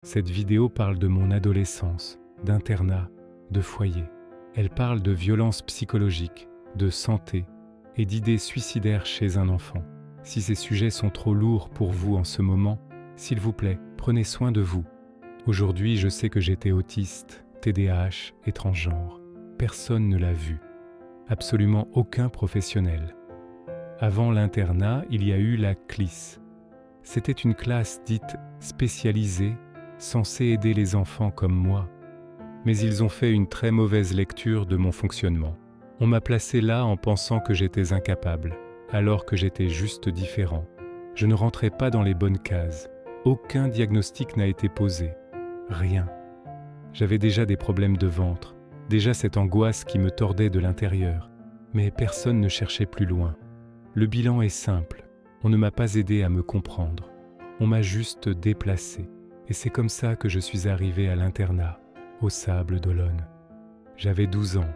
Cette vidéo parle de mon adolescence, d'internat, de foyer. Elle parle de violence psychologique, de santé et d'idées suicidaires chez un enfant. Si ces sujets sont trop lourds pour vous en ce moment, s'il vous plaît, prenez soin de vous. Aujourd'hui, je sais que j'étais autiste, TDAH et transgenre. Personne ne l'a vu. Absolument aucun professionnel. Avant l'internat, il y a eu la CLIS. C'était une classe dite spécialisée, censée aider les enfants comme moi. Mais ils ont fait une très mauvaise lecture de mon fonctionnement. On m'a placé là en pensant que j'étais incapable, alors que j'étais juste différent. Je ne rentrais pas dans les bonnes cases. Aucun diagnostic n'a été posé. Rien. J'avais déjà des problèmes de ventre, déjà cette angoisse qui me tordait de l'intérieur. Mais personne ne cherchait plus loin. Le bilan est simple. On ne m'a pas aidé à me comprendre. On m'a juste déplacé. Et c'est comme ça que je suis arrivé à l'internat, au Sables d'Olonne. J'avais 12 ans.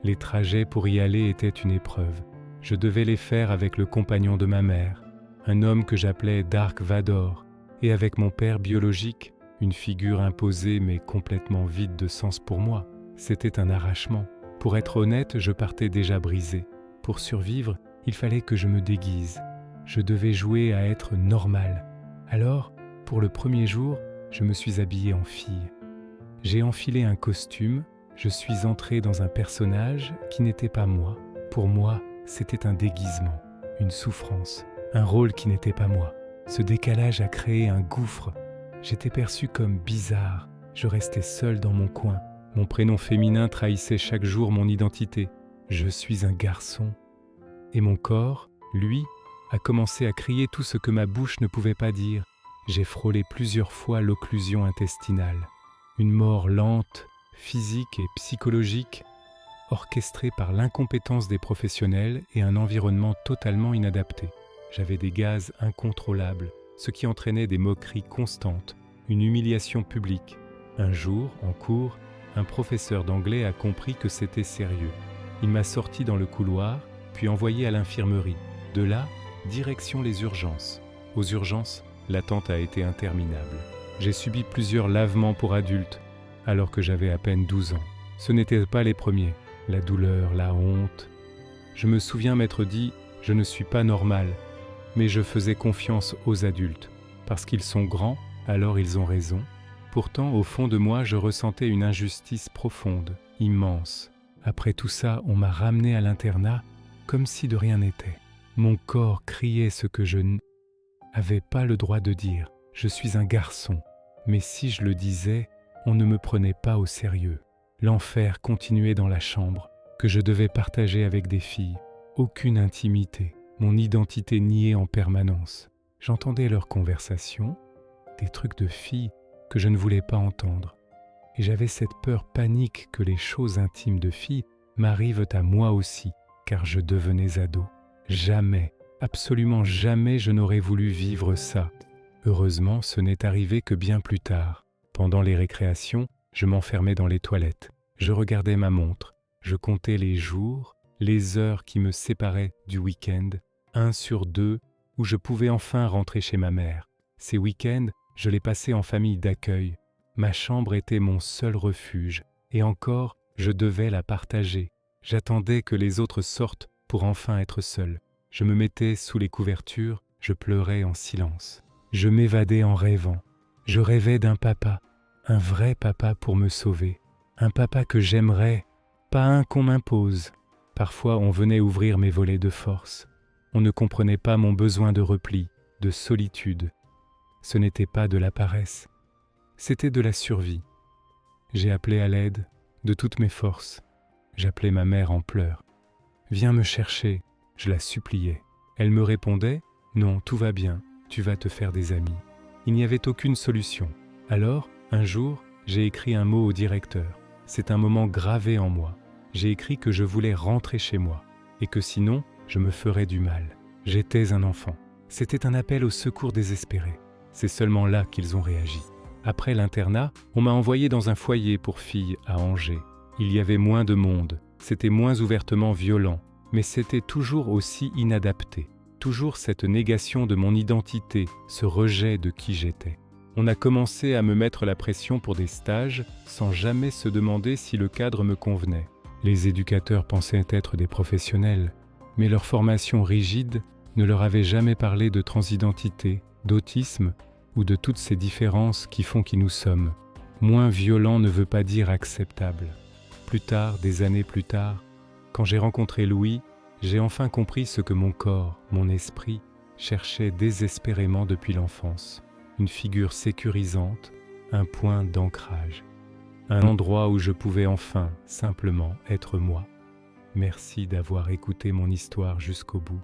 Les trajets pour y aller étaient une épreuve. Je devais les faire avec le compagnon de ma mère, un homme que j'appelais Dark Vador, et avec mon père biologique, une figure imposée mais complètement vide de sens pour moi. C'était un arrachement. Pour être honnête, je partais déjà brisé. Pour survivre, il fallait que je me déguise. Je devais jouer à être normal. Alors, pour le premier jour, je me suis habillé en fille. J'ai enfilé un costume, je suis entré dans un personnage qui n'était pas moi. Pour moi, c'était un déguisement, une souffrance, un rôle qui n'était pas moi. Ce décalage a créé un gouffre. J'étais perçu comme bizarre, je restais seul dans mon coin. Mon prénom féminin trahissait chaque jour mon identité. Je suis un garçon. Et mon corps, lui, a commencé à crier tout ce que ma bouche ne pouvait pas dire. J'ai frôlé plusieurs fois l'occlusion intestinale. Une mort lente, physique et psychologique, orchestrée par l'incompétence des professionnels et un environnement totalement inadapté. J'avais des gaz incontrôlables, ce qui entraînait des moqueries constantes, une humiliation publique. Un jour, en cours, un professeur d'anglais a compris que c'était sérieux. Il m'a sorti dans le couloir, puis envoyé à l'infirmerie. De là, direction les urgences. Aux urgences, l'attente a été interminable. J'ai subi plusieurs lavements pour adultes, alors que j'avais à peine 12 ans. Ce n'étaient pas les premiers. La douleur, la honte. Je me souviens m'être dit « je ne suis pas normal », mais je faisais confiance aux adultes. Parce qu'ils sont grands, alors ils ont raison. Pourtant, au fond de moi, je ressentais une injustice profonde, immense. Après tout ça, on m'a ramené à l'internat comme si de rien n'était. Mon corps criait ce que je n'avais pas le droit de dire. Je suis un garçon. Mais si je le disais, on ne me prenait pas au sérieux. L'enfer continuait dans la chambre, que je devais partager avec des filles. Aucune intimité, mon identité niée en permanence. J'entendais leurs conversations, des trucs de filles que je ne voulais pas entendre. Et j'avais cette peur panique que les choses intimes de filles m'arrivent à moi aussi, car je devenais ado. Jamais, absolument jamais je n'aurais voulu vivre ça. Heureusement, ce n'est arrivé que bien plus tard. Pendant les récréations, je m'enfermais dans les toilettes. Je regardais ma montre. Je comptais les jours, les heures qui me séparaient du week-end, 1 sur 2, où je pouvais enfin rentrer chez ma mère. Ces week-ends, je les passais en famille d'accueil. Ma chambre était mon seul refuge, et encore, je devais la partager. J'attendais que les autres sortent pour enfin être seul. Je me mettais sous les couvertures, je pleurais en silence. Je m'évadais en rêvant. Je rêvais d'un papa, un vrai papa pour me sauver. Un papa que j'aimerais, pas un qu'on m'impose. Parfois, on venait ouvrir mes volets de force. On ne comprenait pas mon besoin de repli, de solitude. Ce n'était pas de la paresse, c'était de la survie. J'ai appelé à l'aide de toutes mes forces. J'appelais ma mère en pleurs. « Viens me chercher », je la suppliais. Elle me répondait « Non, tout va bien, tu vas te faire des amis ». Il n'y avait aucune solution. Alors, un jour, j'ai écrit un mot au directeur. C'est un moment gravé en moi. J'ai écrit que je voulais rentrer chez moi et que sinon, je me ferais du mal. J'étais un enfant. C'était un appel au secours désespéré. C'est seulement là qu'ils ont réagi. Après l'internat, on m'a envoyé dans un foyer pour filles à Angers. Il y avait moins de monde, c'était moins ouvertement violent, mais c'était toujours aussi inadapté. Toujours cette négation de mon identité, ce rejet de qui j'étais. On a commencé à me mettre la pression pour des stages sans jamais se demander si le cadre me convenait. Les éducateurs pensaient être des professionnels, mais leur formation rigide ne leur avait jamais parlé de transidentité, d'autisme ou de toutes ces différences qui font qui nous sommes. Moins violent ne veut pas dire acceptable. Plus tard, des années plus tard, quand j'ai rencontré Louis, j'ai enfin compris ce que mon corps, mon esprit, cherchait désespérément depuis l'enfance. Une figure sécurisante, un point d'ancrage. Un endroit où je pouvais enfin, simplement, être moi. Merci d'avoir écouté mon histoire jusqu'au bout.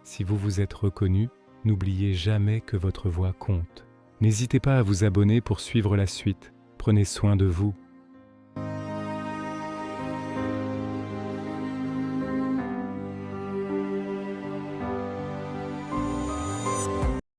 Si vous vous êtes reconnu, n'oubliez jamais que votre voix compte. N'hésitez pas à vous abonner pour suivre la suite. Prenez soin de vous.